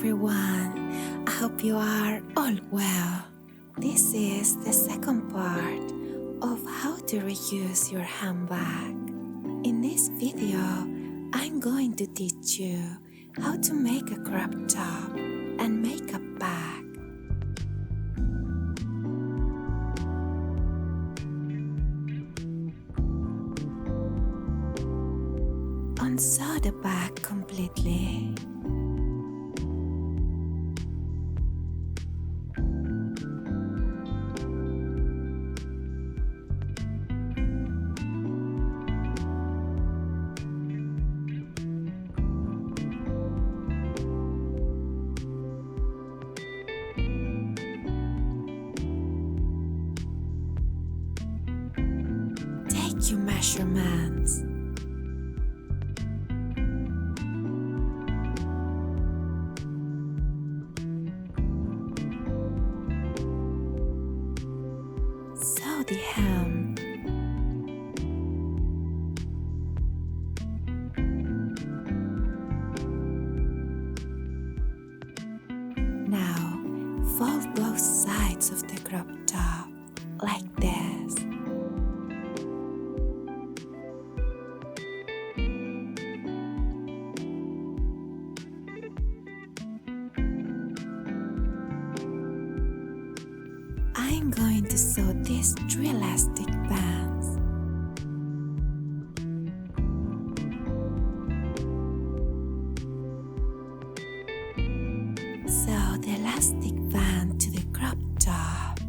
everyone. I hope you are all well. This is the second part of how to reuse your handbag. In this video, I'm going to teach you how to make a crop top and makeup bag. Unsew the bag completely. Take your measurements. Sew the hem. Now, fold both sides of the crop top like this. I'm going to sew these 3 elastic bands. Sew the elastic band to the crop top.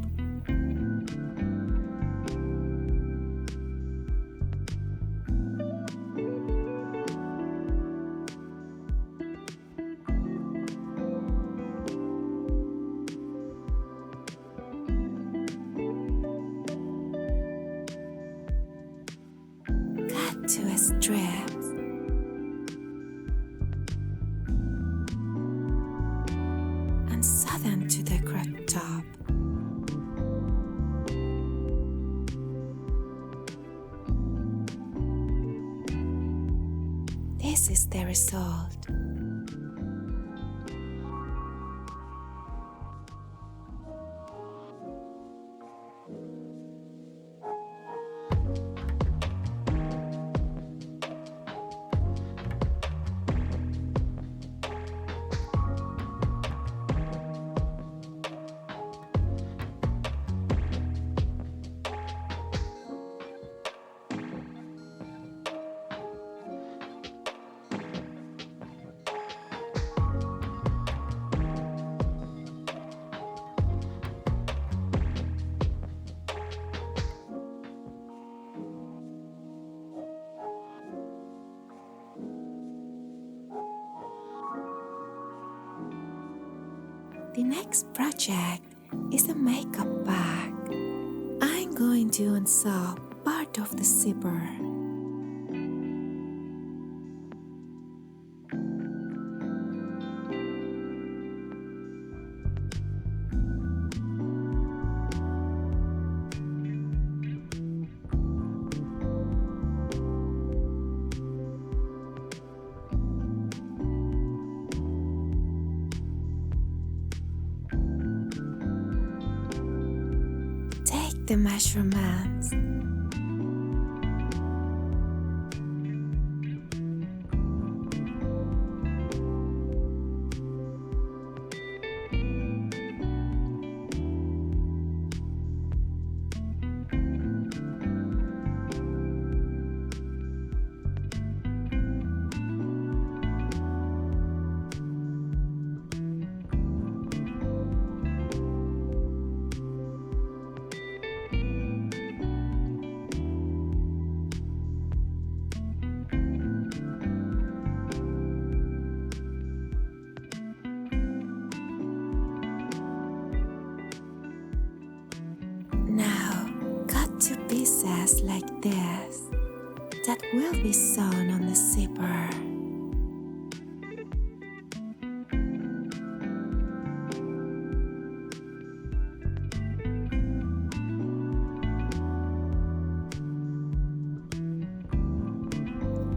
Cut 2 strips. And sew them to the crop top. This is the result. The next project is a makeup bag. I'm going to unsew part of the zipper. The measurements. Now, cut 2 pieces like this that will be sewn on the zipper.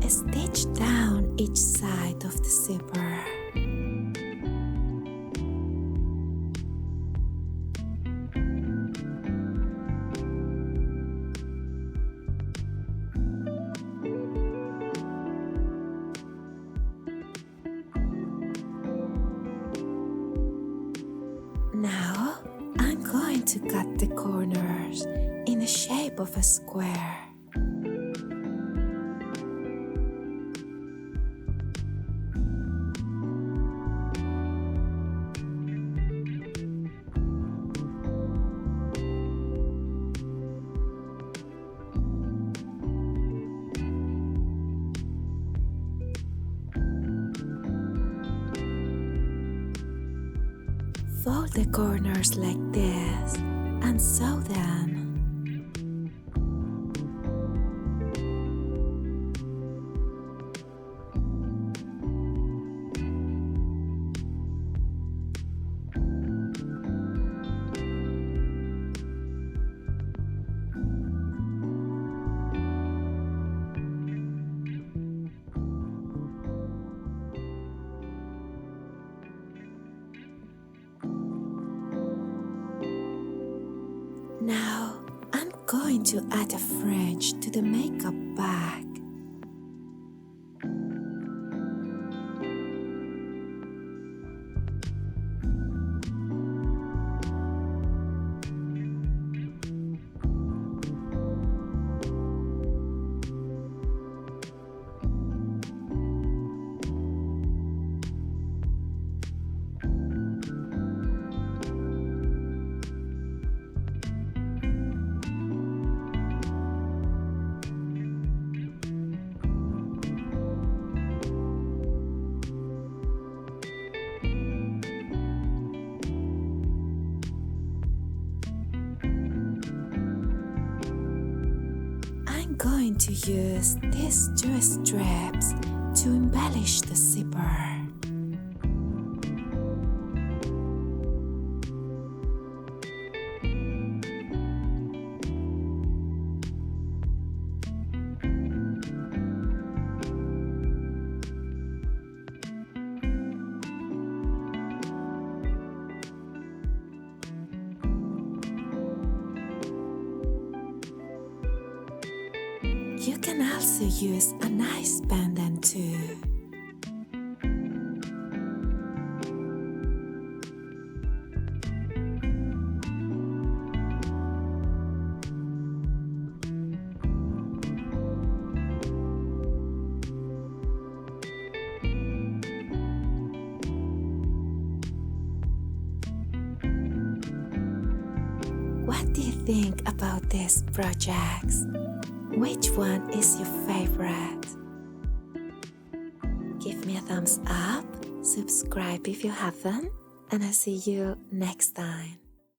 Stitch down each side of the zipper. to cut the corners in the shape of a square. Fold the corners like this and sew them. Now I'm going to add a fringe to the makeup bag. I'm going to use these two strips to embellish the zipper. You can also use a nice pendant too. What do you think about these projects? Which one is your favorite? Give me a thumbs up, subscribe if you haven't, and I'll see you next time.